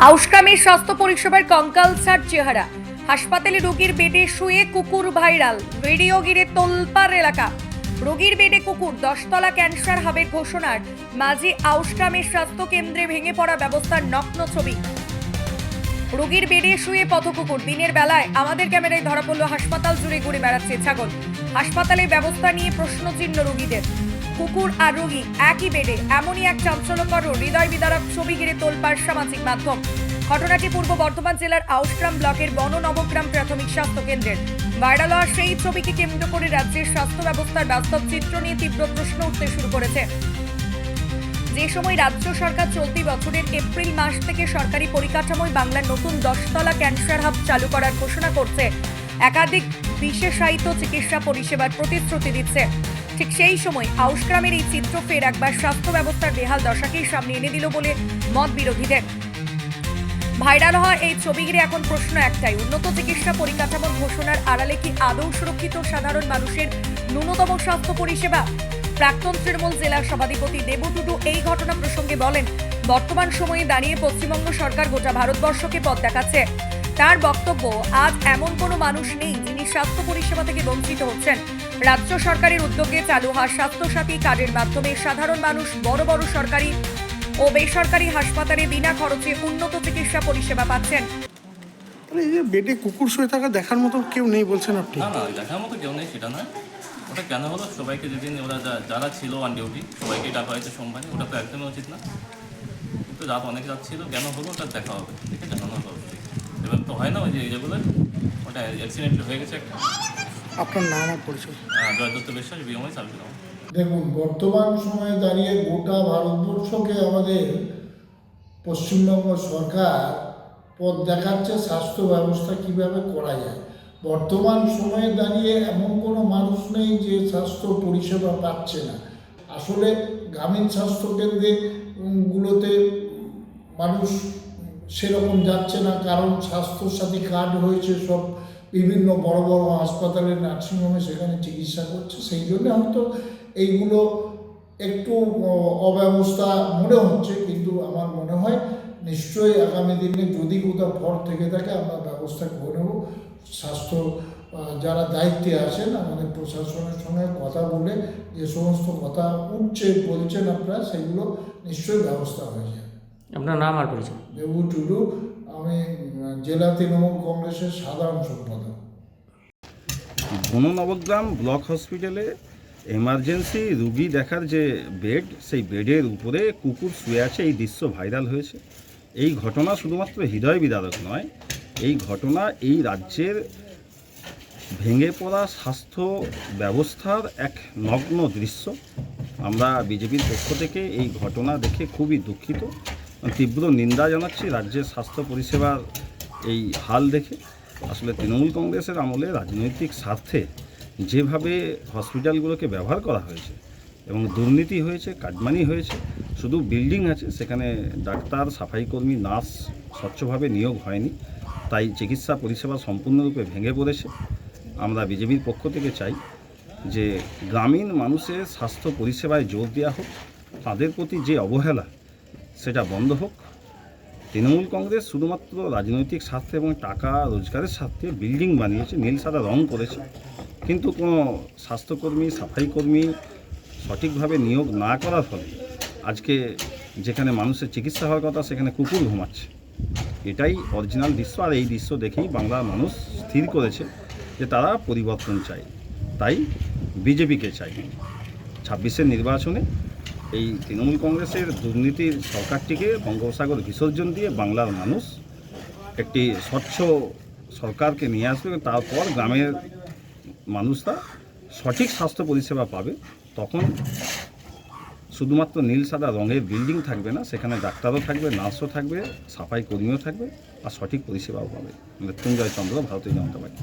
আউশগ্রামের স্বাস্থ্য পরিষেবার কঙ্কালসার চেহারা। হাসপাতালে রোগীর বেডে শুয়ে কুকুর ভাইরাল, ভিডিও ঘিরে তোলপাড় এলাকা। রোগীর বেডে কুকুর, 10তলা ক্যান্সার হাবের ঘোষণার মাঝে আউশগ্রামের স্বাস্থ্য কেন্দ্রে ভেঙে পড়া ব্যবস্থার নগ্ন ছবি। রোগীর বেডে শুয়ে পথকুকুর, দিনের বেলায় আমাদের ক্যামেরায় ধরা পড়ল হাসপাতাল জুড়ে ঘুরে বেড়াচ্ছে ছাগল। হাসপাতালের ব্যবস্থা নিয়ে প্রশ্নচিহ্ন রোগীদের। কুকুর আর রোগী একই বেডে, এমনই এক চাঞ্চল্যকর ও হৃদয় বিদারক ছবি ঘিরে তোলপাড় সামাজিক মাধ্যম। ঘটনাটি পূর্ব বর্ধমান জেলার আউশগ্রাম ব্লকের বননবগ্রাম প্রাথমিক স্বাস্থ্য কেন্দ্রের। ভাইরাল হওয়া সেই ছবিকে কেন্দ্র করে রাজ্যের স্বাস্থ্য ব্যবস্থার বাস্তব চিত্র নিয়ে তীব্র প্রশ্ন উঠতে শুরু করেছে। যে সময় রাজ্য সরকার চলতি বছরের এপ্রিল মাস থেকে সরকারি পরিকাঠামোয় বাংলার নতুন 10তলা ক্যান্সার হাব চালু করার ঘোষণা করছে, একাধিক বিশেষায়িত চিকিৎসা পরিষেবার প্রতিশ্রুতি দিচ্ছে, ঠিক সেই সময় আউশগ্রামের এই চিত্র ফের একবার স্বাস্থ্য ব্যবস্থার বেহাল দশাকেই সামনে এনে দিল বলে মত বিরোধীদের। ভাইরাল হওয়া এই ছবি ঘিরে এখন প্রশ্ন একটাই, উন্নত চিকিৎসা পরিকাঠামোর ঘোষণার আড়ালে কি আদৌ সুরক্ষিত সাধারণ মানুষের ন্যূনতম স্বাস্থ্য পরিষেবা? প্রাক্তন তৃণমূল জেলা সভাধিপতি দেবু টুডু এই ঘটনা প্রসঙ্গে বলেন, বর্তমান সময়ে দাঁড়িয়ে পশ্চিমবঙ্গ সরকার গোটা ভারতবর্ষকে পথ দেখাচ্ছে। তার বক্তব্য, আজ এমন কোনো মানুষ নেই যিনি স্বাস্থ্য পরিষেবা থেকে বঞ্চিত হচ্ছেন। রাজ্য সরকারের উদ্যোগে চালু হওয়া স্বাস্থ্যসাথী কার্ডের মাধ্যমে সাধারণ মানুষ বড় বড় সরকারি ও বেসরকারি হাসপাতালে বিনা খরচে উন্নত চিকিৎসা পরিষেবা পাচ্ছেন। এই যে বেডে কুকুর শুয়ে থাকা দেখার মতো কেউ নেই বলছেন আপনি? না, দেখার মতো কেউ নেই সেটা নয়। ওটা কেন হলো, সবাইকে যেদিন ওরা যারা ছিল অন ডিউটি সবাইকে ডাকা হয়েছে সোমবারে, ওটা তো একদমই উচিত না। কিন্তু অনেক রাত ছিল, কেন হলো ওটা দেখা হবে, ঠিক আছে, জানানো হবে। এবার তো হয় না ওই যে যেগুলো ওটা অ্যাক্সিডেন্ট হয়ে গেছে একটা। আপনার নাম আর পরিচয়? জয়দত্ত বিশ্বাস, বিএমআই সার্ভিস। দেখুন, বর্তমান সময়ে দাঁড়িয়ে গোটা ভারতবর্ষকে আমাদের পশ্চিমবঙ্গ সরকার পথ দেখাচ্ছে স্বাস্থ্য ব্যবস্থা কিভাবে করা যায়। বর্তমান সময়ে দাঁড়িয়ে এমন কোনো মানুষ নেই যে স্বাস্থ্য পরিষেবা পাচ্ছে না। আসলে গ্রামীণ স্বাস্থ্যকেন্দ্রে গুলোতে মানুষ সেরকম যাচ্ছে না, কারণ স্বাস্থ্যসাথী কার্ড হয়েছে সব বিভিন্ন বড় বড় হাসপাতালে, নার্সিংহোমে সেখানে চিকিৎসা করছে। সেই জন্য হয়তো এইগুলো একটু অব্যবস্থা মনে হচ্ছে, কিন্তু আমার মনে হয় নিশ্চয়ই আগামী দিনে যদি কোথাও ফল থেকে থাকে আমরা ব্যবস্থা করে নেব। স্বাস্থ্য যারা দায়িত্বে আছেন আমাদের প্রশাসনের সঙ্গে কথা বলে যে সমস্ত কথা উঠছে বলছেন আপনারা, সেগুলো নিশ্চয়ই ব্যবস্থা হয়ে যায়। আপনার নাম আর পরিচয়? দেবু টুডু, আমি জেলা তৃণমূল কংগ্রেসের সাধারণ সম্পাদক। বননবগ্রাম ব্লক হসপিটালে এমার্জেন্সি রুগী দেখার যে বেড, সেই বেডের উপরে কুকুর শুয়ে আছে, এই দৃশ্য ভাইরাল হয়েছে। এই ঘটনা শুধুমাত্র হৃদয় বিদারক নয়, এই ঘটনা এই রাজ্যের ভেঙে পড়া স্বাস্থ্য ব্যবস্থার এক নগ্ন দৃশ্য। আমরা বিজেপির পক্ষ থেকে এই ঘটনা দেখে খুবই দুঃখিত, তীব্র নিন্দা জানাচ্ছি রাজ্যের স্বাস্থ্য পরিষেবার এই হাল দেখে। আসলে তৃণমূল কংগ্রেসের আমলে রাজনৈতিক স্বার্থে যেভাবে হসপিটালগুলোকে ব্যবহার করা হয়েছে এবং দুর্নীতি হয়েছে, কাটমানি হয়েছে, শুধু বিল্ডিং আছে, সেখানে ডাক্তার, সাফাইকর্মী, নার্স স্বচ্ছভাবে নিয়োগ হয়নি, তাই চিকিৎসা পরিষেবা সম্পূর্ণরূপে ভেঙে পড়েছে। আমরা বিজেপির পক্ষ থেকে চাই যে গ্রামীণ মানুষের স্বাস্থ্য পরিষেবায় জোর দেওয়া হোক, তাদের প্রতি যে অবহেলা সেটা বন্ধ হোক। তৃণমূল কংগ্রেস শুধুমাত্র রাজনৈতিক স্বার্থে এবং টাকা রোজগারের স্বার্থে বিল্ডিং বানিয়েছে, নীল সাদা রং করেছে, কিন্তু কোনো স্বাস্থ্যকর্মী, সাফাইকর্মী সঠিকভাবে নিয়োগ না করার ফলে আজকে যেখানে মানুষের চিকিৎসা হওয়ার কথা সেখানে কুকুর ঘুমাচ্ছে। এটাই অরিজিনাল দৃশ্য, আর এই দৃশ্য দেখেই বাংলার মানুষ স্থির করেছে যে তারা পরিবর্তন চায়, তাই বিজেপিকে চাই। 26-এর নির্বাচনে এই তৃণমূল কংগ্রেসের দুর্নীতির সরকারটিকে বঙ্গোপসাগর বিসর্জন দিয়ে বাংলার মানুষ একটি স্বচ্ছ সরকারকে নিয়ে আসবে, তারপর গ্রামের মানুষরা সঠিক স্বাস্থ্য পরিষেবা পাবে। তখন শুধুমাত্র নীল সাদা রঙের বিল্ডিং থাকবে না, সেখানে ডাক্তারও থাকবে, নার্সও থাকবে, সাফাই কর্মীও থাকবে, আর সঠিক পরিষেবাও পাবে। মৃত্যুঞ্জয় চন্দ্র, ভারতীয় জনতা পার্টি।